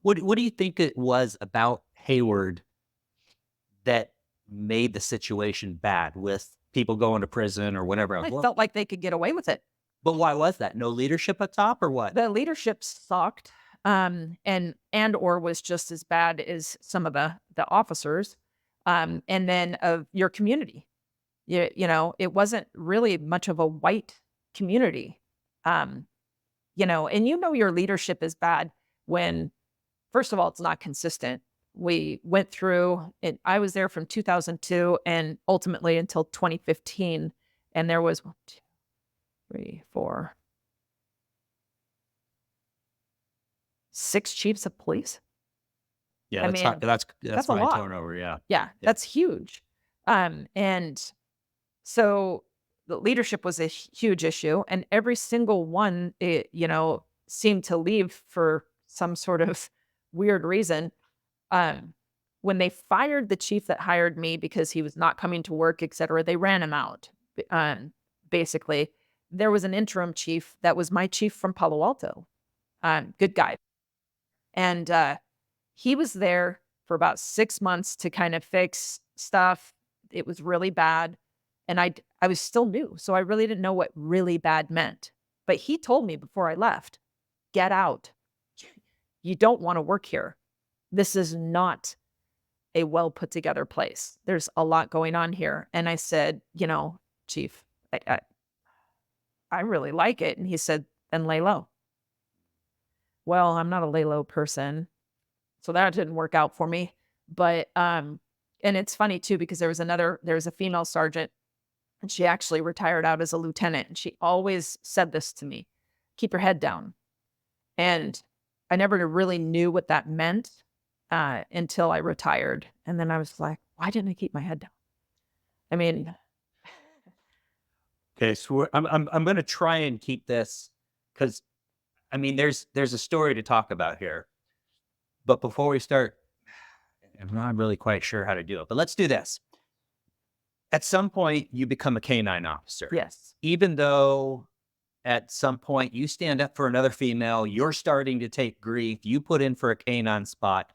What do you think it was about Hayward that made the situation bad with people going to prison or whatever else? I Well, felt like they could get away with it. but why was that? No leadership up top or what? The leadership sucked, and or was just as bad as some of the officers, and then of your community. It wasn't really much of a white community, um, and your leadership is bad when, first of all, it's not consistent. We went through it. I was there from 2002 and ultimately until 2015, and there was 1, 2, 3, 4, 6 chiefs of police. Yeah, I that's high, mean, that's that's a high lot. turnover. Yeah, Yeah, yeah. that's huge. And so the leadership was a huge issue, and every single one, seemed to leave for some sort of weird reason. Um, when they fired the chief that hired me because he was not coming to work, et cetera, they ran him out. Basically, there was an interim chief that was my chief from Palo Alto. Good guy. And he was there for about 6 months to kind of fix stuff. It was really bad, and I was still new, so I really didn't know what really bad meant. But he told me before I left, "Get out. You don't wanna work here. This is not a well put together place. There's a lot going on here." And I said, "Chief, I really like it." And he said, "Then lay low." Well, I'm not a lay low person. So that didn't work out for me. But, and it's funny too because there was a female sergeant, and she actually retired out as a lieutenant, and she always said this to me, "Keep your head down." And I never really knew what that meant, until I retired, and then I was like, "Why didn't I keep my head down?" I mean, Okay, so I'm gonna try and keep this because I mean there's a story to talk about here. But before we start, I'm not really quite sure how to do it. But let's do this. At some point, you become a canine officer, yes. even though at some point you stand up for another female, you're starting to take grief, you put in for a canine spot.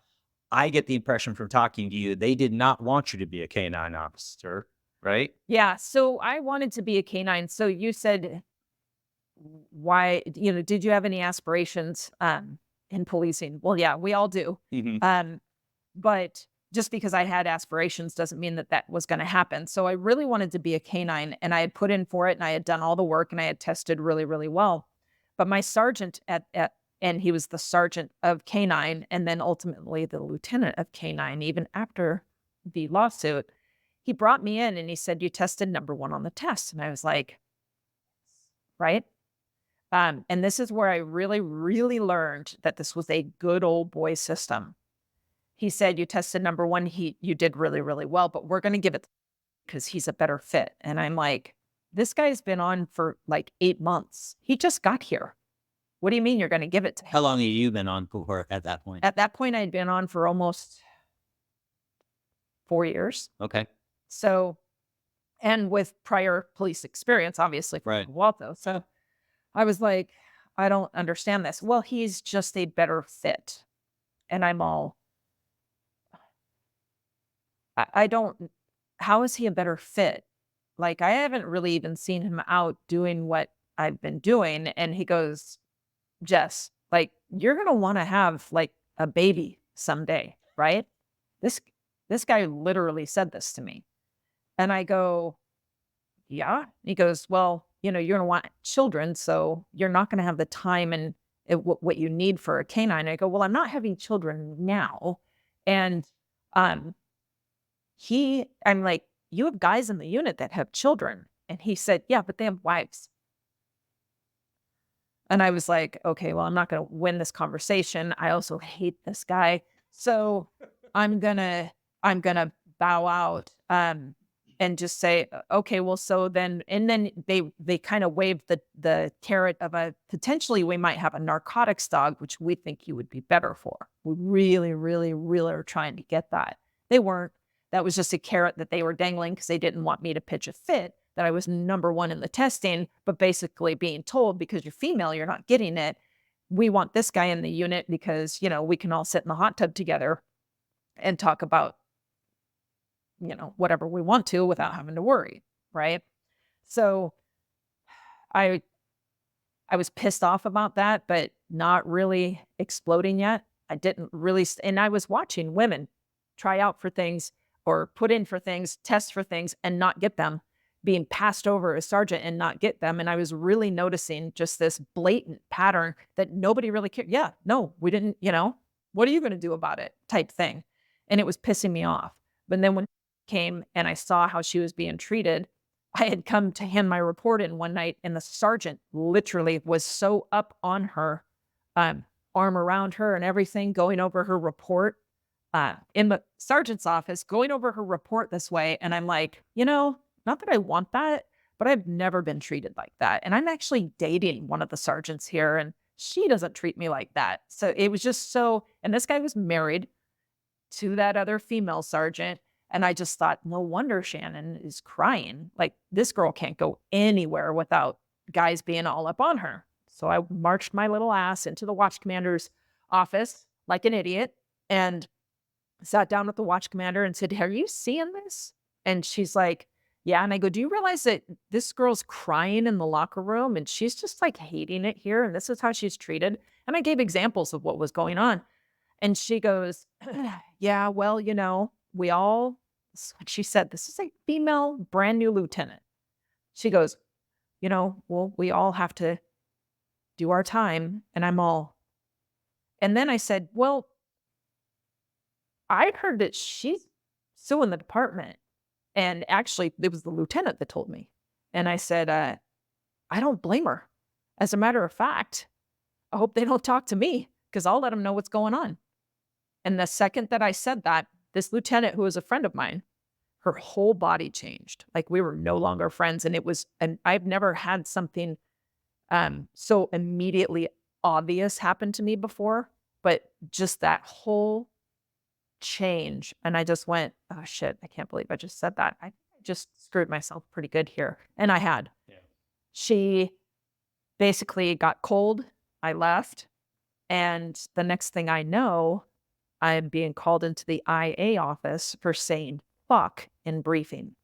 I get the impression from talking to you, they did not want you to be a canine officer, right? Yeah, so I wanted to be a canine. So you said, why, did you have any aspirations, in policing? Well, yeah, we all do. Hmm. Um, but just because I had aspirations doesn't mean that that was gonna happen. So I really wanted to be a canine, and I had put in for it, and I had done all the work, and I had tested really, really well. But my sergeant and he was the sergeant of canine and then ultimately the lieutenant of canine even after the lawsuit, he brought me in and he said, "You tested number 1 on the test." And I was like, "Right?" And this is where I really, really learned that this was a good old boy system. He said, "You tested number 1, you did really, really well, but we're gonna give it because he's a better fit." And I'm like, "This guy's been on for, like, 8 months. He just got here. What do you mean you're gonna give it to him?" How long have you been on for at that point? At that point, I'd been on for almost 4 years. Okay. So and with prior police experience, obviously, from Right. Palo Alto. So I was like, "I don't understand this." "Well, he's just a better fit." And I'm all, I don't how is he a better fit? Like, I haven't really even seen him out doing what I've been doing. And he goes, "Jess, like, you're gonna wanna have, like, a baby someday, right?" This this guy literally said this to me. And I go, "Yeah." He goes, "Well, you're gonna want children, so you're not gonna have the time and what you need for a canine." I go, "Well, I'm not having children now." And um I'm like, "You have guys in the unit that have children." And he said, "Yeah, but they have wives." And I was like, "Okay, well, I'm not gonna win this conversation. I also hate this guy. So I'm gonna bow out, and just say, Okay, well, so then," and then they kind of waved the carrot of a potentially we might have a narcotics dog, which we think you would be better for. We really, really, really are trying to get that. They weren't. That was just a carrot that they were dangling because they didn't want me to pitch a fit that I was number 1 in the testing, but basically being told, "Because you're female, you're not getting it." we want this guy in the unit because, we can all sit in the hot tub together and talk about, whatever we want to without having to worry. Right. So I was pissed off about that, but not really exploding yet. I didn't really, and I was watching women try out for things or put in for things, test for things and not get them, being passed over as sergeant and not get them. And I was really noticing just this blatant pattern that nobody really cared. Yeah, no, we didn't, what are you going to do about it type thing. And it was pissing me off. But then when came and I saw how she was being treated, I had come to hand my report in one night and the sergeant literally was so up on her, arm around her and everything, going over her report in the sergeant's office, going over her report this way. And I'm like, not that I want that, but I've never been treated like that. And I'm actually dating one of the sergeants here and she doesn't treat me like that. So it was just so, and this guy was married to that other female sergeant. And I just thought, no wonder Shannon is crying. Like this girl can't go anywhere without guys being all up on her. So I marched my little ass into the watch commander's office like an idiot and sat down with the watch commander and said, are you seeing this? And she's like, yeah. And I go, do you realize that this girl's crying in the locker room and she's just like hating it here? And this is how she's treated. And I gave examples of what was going on. And she goes, yeah, well, we all, this is what she said, this is a female brand new lieutenant. She goes, well, we all have to do our time. And I'm all, and then I said, well, I heard that she's suing the department. And actually, it was the lieutenant that told me. And I said, I don't blame her. As a matter of fact, I hope they don't talk to me because I'll let them know what's going on. And the second that I said that, this lieutenant, who was a friend of mine, her whole body changed. Like we were no longer friends. And I've never had something so immediately obvious happen to me before, but just that whole change. And I just went, oh shit, I can't believe I just said that. I just screwed myself pretty good here. And I had. Yeah. She basically got cold. I left. And the next thing I know, I'm being called into the IA office for saying fuck in briefing.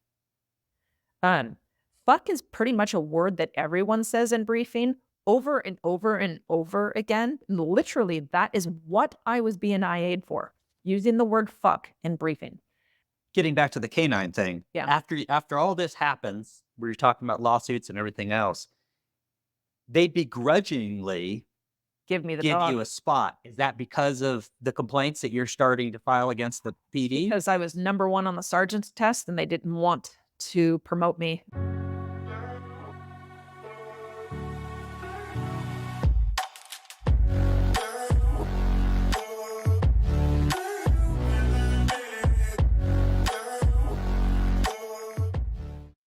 Fuck is pretty much a word that everyone says in briefing over and over and over again. And literally, that is what I was being IA'd for. Using the word fuck in briefing. Getting back to the canine thing. Yeah. After all this happens, where you're talking about lawsuits and everything else, they begrudgingly give you a spot. Is that because of the complaints that you're starting to file against the PD? Because I was number 1 on the sergeant's test and they didn't want to promote me.